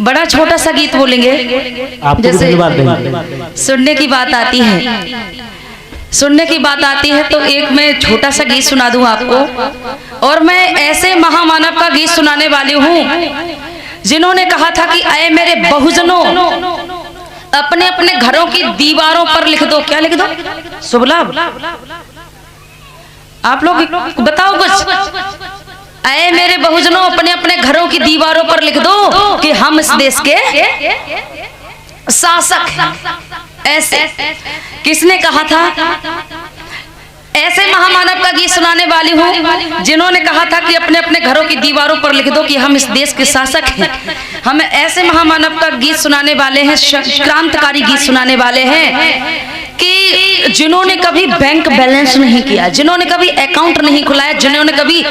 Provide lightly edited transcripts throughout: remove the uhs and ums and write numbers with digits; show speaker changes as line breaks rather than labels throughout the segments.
बड़ा छोटा सा गीत बोलेंगे। जैसे सुनने की बात आती है, सुनने की बात आती है तो एक मैं छोटा सा गीत सुना दूं आपको। और मैं ऐसे महामानव का गीत सुनाने वाली हूँ जिन्होंने कहा था कि अय मेरे बहुजनों, अपने अपने घरों की दीवारों पर लिख दो। क्या लिख दो? शुभ लाभ। आप लोग बताओ कुछ। अय मेरे बहुजनों, अपने अपने घरों की दीवारों पर लिख दो कि हम इस देश के शासक हैं। ऐसे किसने कहा था? ऐसे महामानव का गीत सुनाने वाली हूँ जिन्होंने कहा था कि अपने अपने घरों की दीवारों पर लिख दो कि हम इस देश के शासक हैं। हम ऐसे महामानव का गीत सुनाने वाले हैं, क्रांतिकारी गीत सुनाने वाले हैं कि जिन्होंने कभी बैंक बैलेंस नहीं किया, जिन्होंने कभी अकाउंट नहीं खुलाया, जिन्होंने कभी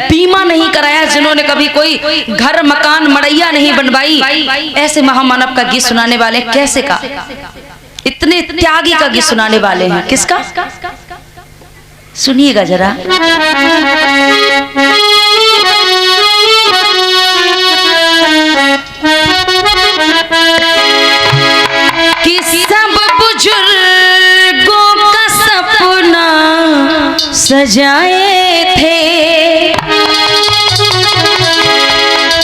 बीमा नहीं कराया, जिन्होंने कभी कोई घर मकान मड़ैया नहीं बनवाई, ऐसे महामानव का गीत सुनाने वाले। कैसे का? इतने त्यागी का गीत सुनाने वाले हैं। किसका? सुनिएगा जरा। कि सब बुजुर्गों का सपना सजाए थे,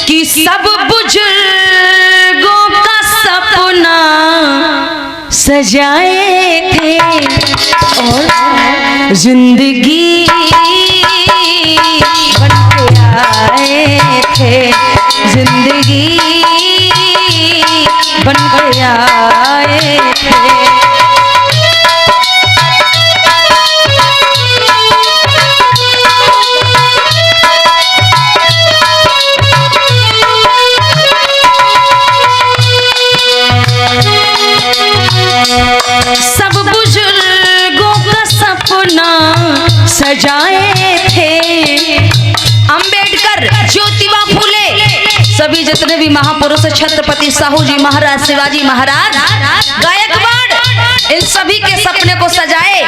कि सब बुजुर्गों का सपना सजाए थे और जिंदगी बन के आए थे, जिंदगी बन के आए थे। सब बुजुर्गों का सपना सजाए थे। अंबेडकर, ज्योतिबा फूले, सभी जितने भी महापुरुष, छत्रपति साहू जी महाराज, शिवाजी महाराज, गायकवाड़, इन सभी के सपने को सजाए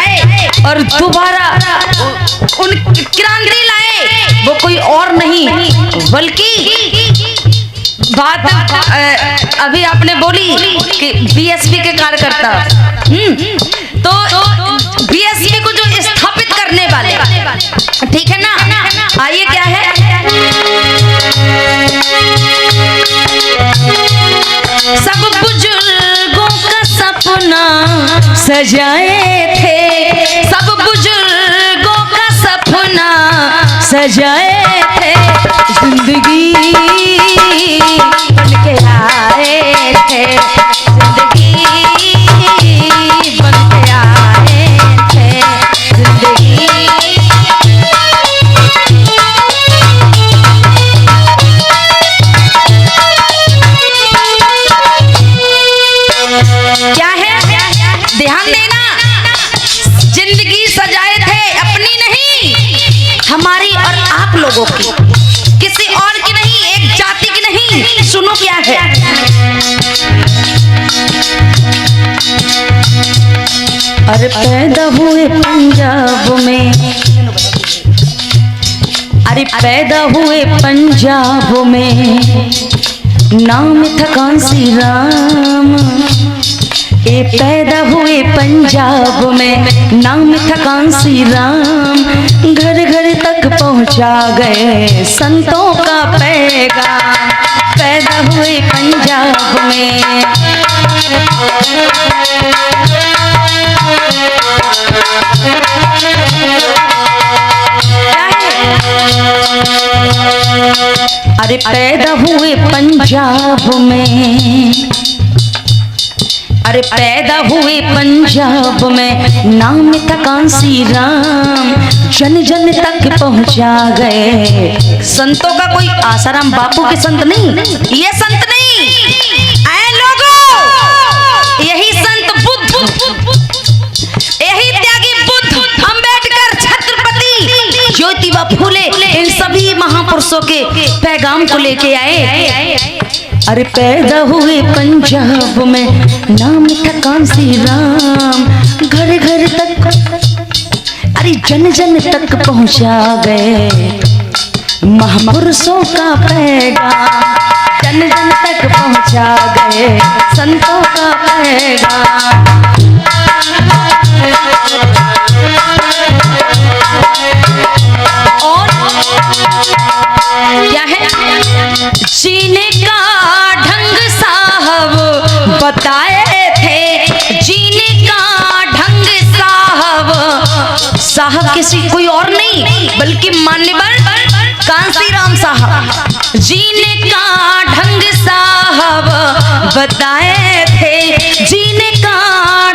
और दोबारा उन क्रांति लाए। वो कोई और नहीं बल्कि बात अभी आपने बोली कि बीएसपी के कार्यकर्ता, तो बीएसपी को जो स्थापित करने वाले, ठीक है ना? आइए क्या है? सब बुजुर्गों का सपना सजाए थे, सब बुजुर्गों का सपना सजाए थे, जिंदगी बन के आए थे, जिंदगी बन के आए थे, जिंदगी। क्या है? ध्यान देना। जिंदगी सजाए थे, अपनी नहीं, हमारी और आप लोगों की, किसी और की नहीं, एक जाति की नहीं। सुनो क्या है? अरे पैदा हुए पंजाब में, अरे पैदा हुए पंजाब में, नाम था कांसी राम। ए पैदा हुए पंजाब में, नाम था कांसी राम। घर घर तक पहुंचा गए संतों का पैगाम। पैदा हुए पंजाब में, अरे पैदा हुए पंजाब में, अरे पैदा हुए पंजाब में, नाम था कांसी राम। जन जन तक पहुंचा गए। संतों का कोई आसाराम बापू के संत नहीं, ये संत नहीं, ऐ लोगों, यही संत बुद्ध, यही त्यागी बुद्ध, अंबेडकर, छत्रपति, ज्योतिबा फूले, इन सभी महापुरुषों के पैगाम को लेके आए। अरे पैदा हुए पंजाब में, नाम था कांसी राम। घर घर तक, अरे जन जन तक पहुंचा गए महापुरुषों का पैगाम। जन जन तक पहुंचा गए संतों का पैगाम। और क्या है? जीने का ढंग साहब बताए थे, जीने का ढंग साहब। साहब किसी कोई और नहीं बल्कि मान्यवर कांसीराम साहब। जीने का ढंग साहब बताए थे, जीने का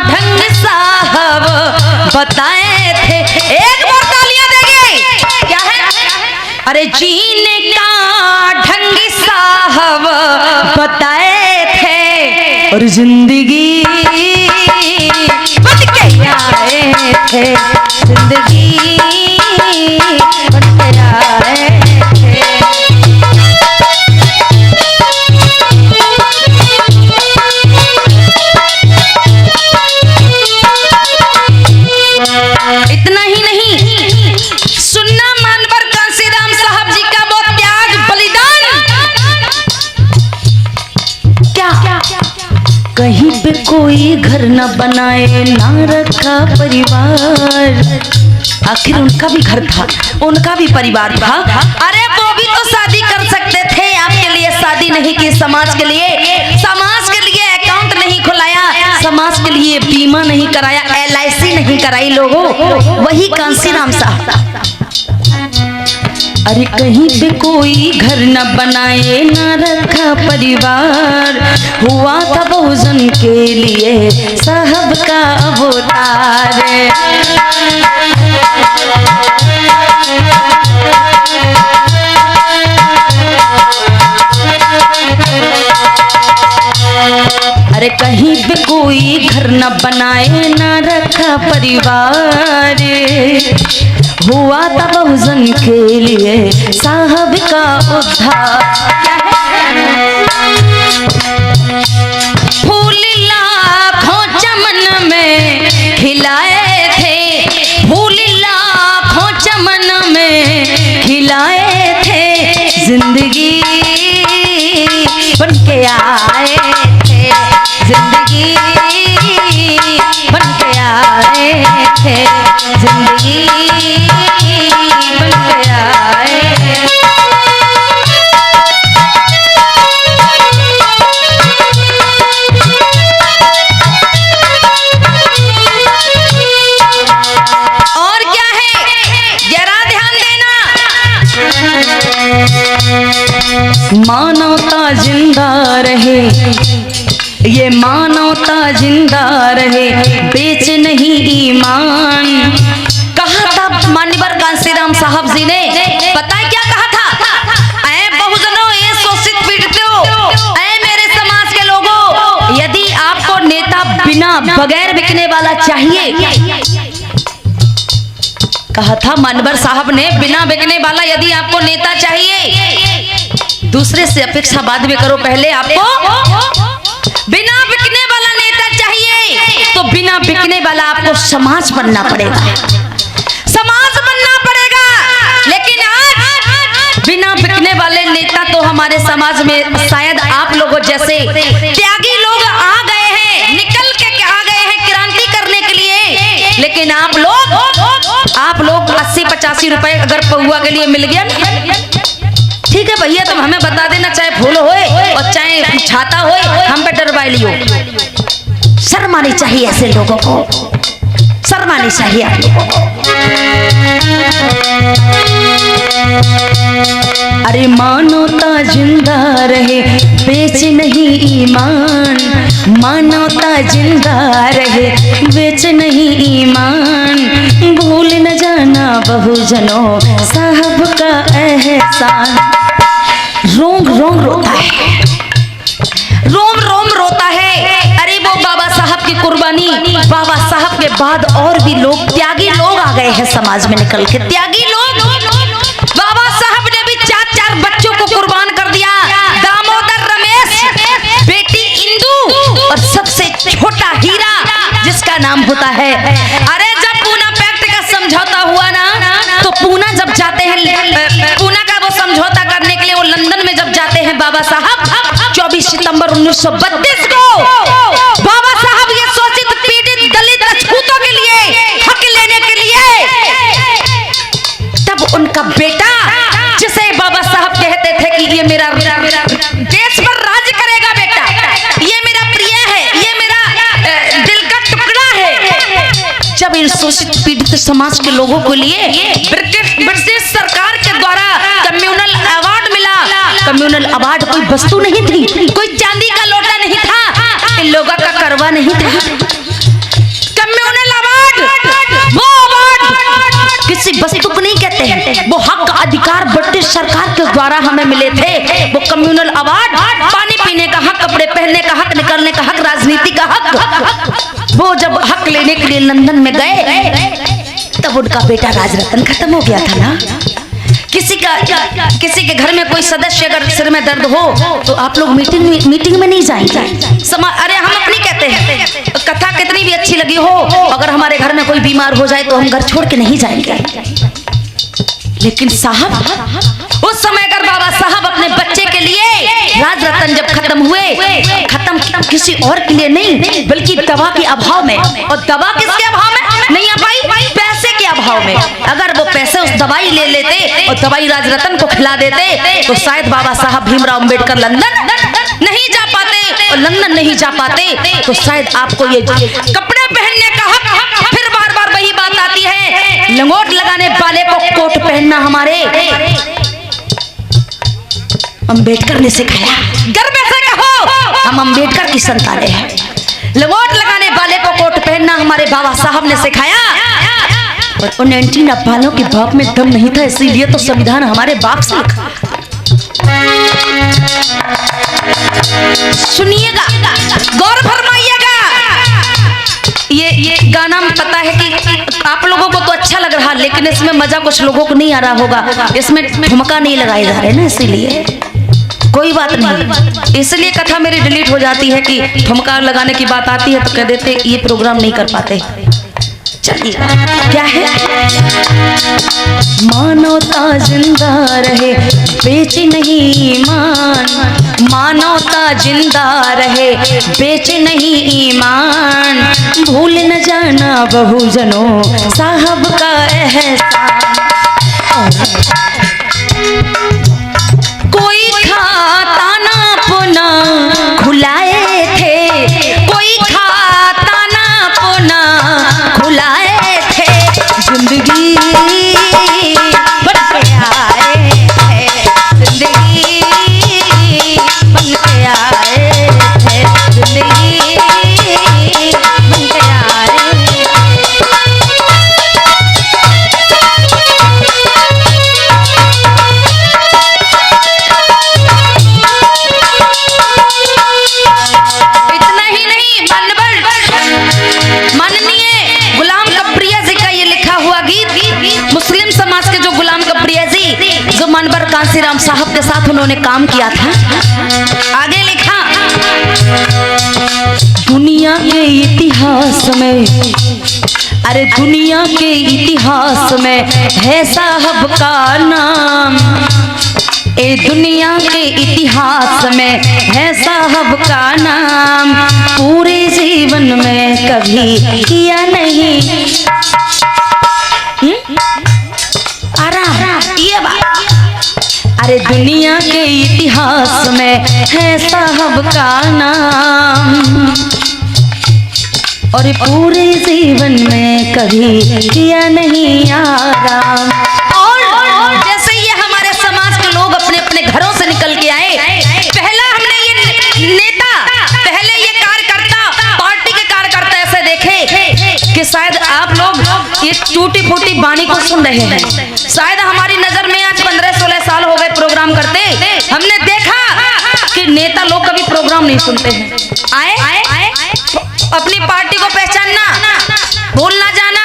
ढंग साहब बताए थे। एक बार तालियां देंगे। क्या है? अरे जीने का ढंग साहब बताए थे और जिंदगी बन के आए थे, जिंदगी बन के आए थे। इतना ही नहीं, सुनना मानवर कांसीराम साहब जी का वो त्याग बलिदान। क्या कहीं पे कोई घर न बनाए, ना रखा परिवार। आखिर उनका भी घर था, उनका भी परिवार था। अरे वो भी तो शादी कर सकते थे, आपके लिए शादी नहीं की, समाज के लिए, समाज के लिए अकाउंट नहीं खुलाया, समाज के लिए बीमा नहीं कराया, LIC नहीं कराई लोगों, वही कांसीराम साहब। अरे कहीं पे कोई घर न बनाए, ना रखा परिवार, हुआ था बहुजन के लिए साहब का अवतार। अरे कहीं पे कोई घर न बनाए, ना रखा परिवार, हुआ था बहुजन के लिए साहब का उद्धार। फूल लाखों चमन में खिलाए थे, फूल लाखों चमन में खिलाए थे, जिंदगी बन के आए थे, जिंदगी बन के आए थे, जिंदगी बन के आए। और क्या है, जरा ध्यान देना। मानवता जिंदा रहे, ये मानवता जिंदा रहे, बेच नहीं ईमान। कहा था मान्यवर कांसीराम साहब जी ने, पता है क्या कहा था? ऐ बहुजनों, ये शोषित पीड़ितों, ऐ मेरे समाज के लोगों, यदि आपको नेता बिना बगैर बिकने वाला चाहिए, कहा था मान्यवर साहब ने, बिना बिकने वाला यदि आपको नेता चाहिए, दूसरे से अपेक्षा बाद में करो, पहले आपको बिना बिकने वाला नेता चाहिए, तो बिना बिकने वाला आपको समाज बनना पड़ेगा, समाज बनना पड़ेगा। लेकिन आज बिना बिकने वाले नेता तो हमारे समाज में शायद आप लोगों जैसे त्यागी लोग आ गए हैं, निकल के आ गए हैं क्रांति करने के लिए। लेकिन आप लोग 80-85 रुपए अगर पौआ के लिए मिल गया, ठीक है भैया, तुम हमें बता देना, चाहे फूल होए और चाहे छाता होए, हम पे डरवाई लियो। शर्म आनी चाहिए ऐसे लोगों को, शर्म आनी चाहिए आप लोगों को। अरे मानवता जिंदा रहे, बेच नहीं ईमान, मानवता जिंदा रहे, बेच नहीं ईमान, भूल न जाना बहुजनों साहब का एहसान। रोम रोम रोता है, रोम रोम रोता है। अरे वो बाबा साहब की कुर्बानी, बाबा साहब के बाद और भी लोग, त्यागी लोग आ गए हैं समाज में निकल के, त्यागी लोग। बाबा साहब ने भी 4-4 बच्चों को कुर्बान कर दिया, दामोदर रमेश, बेटी इंदू और सबसे छोटा हीरा जिसका नाम होता है। अरे जब पूना पैक्ट का समझौता हुआ ना, तो पूना जब जाते हैं, पूना का वो समझौता करने के लिए वो लंदन में जब जाते हैं बाबा साहब, सितंबर 1932 को बाबा साहब ये शोषित पीड़ित दलित अछूतों के लिए हक लेने के लिए, तब उनका बेटा जिसे बाबा साहब कहते थे कि ये मेरा देश पर राज करेगा बेटा, ये मेरा प्रिय है, ये मेरा दिल का टुकड़ा है, जब इन शोषित पीड़ित समाज के लोगों के लिए ब्रिटिश सरकार के द्वारा कम्युनल अवार्ड मिला। कम्युनल अवार्ड कोई वस्तु नहीं थी, कोई चांदी का लोटा नहीं था, इन लोगों का करवा नहीं था। कम्युनल अवार्ड वो अवार्ड किसी वस्तु को नहीं कहते हैं, वो हक अधिकार ब्रिटिश सरकार के द्वारा हमें मिले थे। वो कम्युनल अवार्ड पानी पीने का हक, कपड़े पहनने का हक, निकलने का हक, राजनीति का हक, वो जब हक लेने के लिए लंदन में गए तब उनका बेटा राजरत्न खत्म हो गया था ना। किसी के घर में कोई सदस्य अगर सिर में दर्द हो तो आप लोग मीटिंग में नहीं जाएंगे। अरे हम अपनी कहते हैं, कथा कितनी भी अच्छी लगी हो, अगर हमारे घर में कोई बीमार हो जाए तो हम घर छोड़ के नहीं जाएंगे। लेकिन साहब उस समय अगर बाबा साहब अपने बच्चे के लिए राजरत्न जब खत्म हुए, खत्म किसी और के लिए नहीं बल्कि दवा के अभाव में, और दवा किसके अभाव में नहीं आ पाई, पैसे के अभाव में। अगर वो पैसे उस दवाई ले लेते और दवाई राजरत्न को खिला देते तो शायद बाबा साहब भीमराव अंबेडकर लंदन नहीं जा पाते, और लंदन नहीं जा पाते तो शायद आपको ये कपड़े पहनने का हक, फिर बार बार वही बात आती है, लंगोट लगाने वाले को कोट पहनना हमारे अंबेडकर ने सिखाया। गर्व से कहो हम अंबेडकर की संतानें हैं। लंगोट लगाने वाले को कोट पहनना हमारे बाबा साहब ने सिखाया। और उन एंटीना वालों के बाप में दम नहीं था, इसीलिए तो संविधान हमारे बाप से लिखा। सुनिएगा, गौर फरमाइएगा। ये गाना में पता है कि आप लोगों को तो अच्छा लग रहा, लेकिन इसमें मजा कुछ लोगों को नहीं आ रहा होगा। इसमें ठुमका नहीं लगाए जा रहे ना, इसीलिए कोई बात नहीं। इसलिए कथा मेरी डिलीट हो जाती है कि ठुमका लगाने की बात आती है तो कह देते ये प्रोग्राम नहीं कर पाते। चलिए क्या है, मानवता जिंदा रहे बेच नहीं ईमान, मानवता जिंदा रहे बेच नहीं ईमान, भूल न जाना बहुजनों साहब का एहसान। कोई खाता ना पुना खुलाए थे, कोई खाता ना पुना खुलाए थे, जिंदगी बन के आए थे, जिंदगी बन के आए थे, जिंदगी बन के आए। मनवर कांसीराम साहब के साथ उन्होंने काम किया था। आगे लिखा, दुनिया के इतिहास में, अरे दुनिया के इतिहास में है साहब का नाम, ए दुनिया के इतिहास में है साहब का नाम, पूरे जीवन में कभी किया नहीं। ये बात, अरे दुनिया के इतिहास में है साहब का नाम, और पूरे जीवन में कभी किया नहीं आराम। और जैसे ये हमारे समाज के लोग अपने अपने घरों से निकल के आए, पहला हमने ये नेता, पहले ये कार्यकर्ता, पार्टी के कार्यकर्ता ऐसे देखे कि शायद आप लोग ये टूटी फूटी बानी को सुन रहे हैं। शायद हमारी नजर में आज 15-16 साल हो गए प्रोग्राम करते, हमने देखा कि नेता लोग कभी प्रोग्राम नहीं सुनते हैं। आए अपनी पार्टी को पहचानना, भूल ना जाना,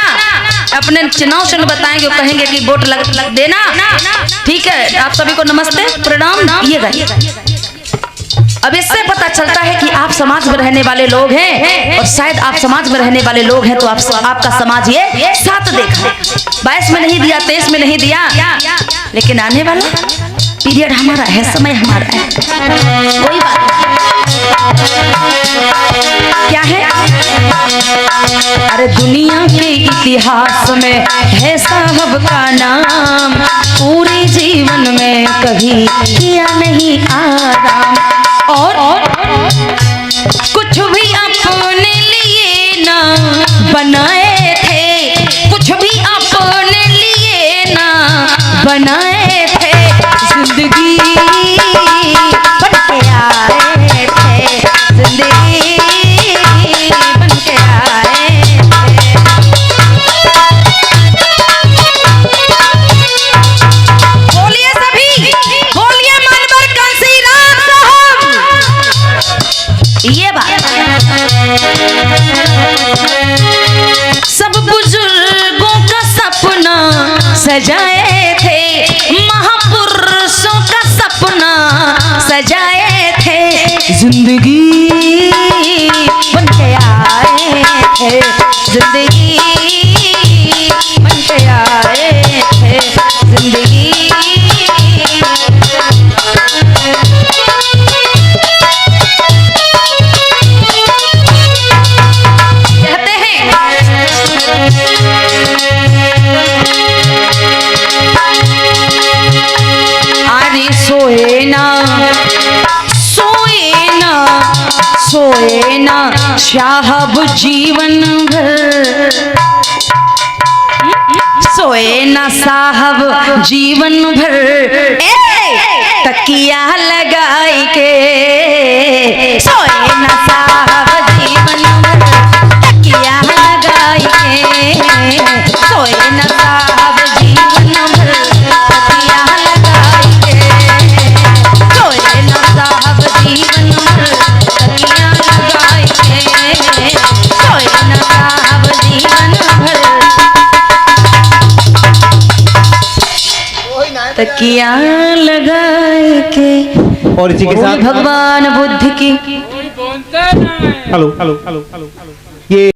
अपने चुनाव चिन्ह बताएंगे, कहेंगे कि वोट लग देना। ठीक है, आप सभी को नमस्ते प्रणाम। ये गए, अब इससे पता चलता है कि आप समाज में रहने वाले लोग हैं, और शायद आप समाज में रहने वाले लोग हैं तो आपका समाज ये साथ देखा। 22 में नहीं दिया, 23 में नहीं दिया, लेकिन आने वाला पीरियड हमारा है, समय हमारा है, कोई बात नहीं। क्या है? अरे दुनिया के इतिहास में है साहब का नाम, पूरे जीवन में कभी किया नहीं आराम। और कुछ भी अपने लिए ना बनाए थे, कुछ भी अपने लिए ना बनाए थे, जिंदगी बन के आए थे, जिंदगी बन के आए थे। बोलिए सभी, बोलिए मनवर कांसीराम साहब। ये बात सब बुजुर्गों का सपना सजाए थे, महापुरुषों का सपना सजाए थे, जिंदगी बन के आए थे, जिंदगी बन के आए थे, जिंदगी। कहते हैं अरे सोए ना सोए ना सोए ना साहब जीवन भर, सोए ना साहब जीवन भर, तकिया लगाई के, सोए ना साहब जीवन भर, तकिया लगाई के, सोए ना साहब जीवन भर, तकिया लगाई के, सोए ना साहब जीवन भर, तकिया लगाई के, सोए ना साहब जीवन भर, तकिया लगाए के।
और इसी के साथ
भगवान बुद्ध की
हेलो हेलो हेलो हेलो ये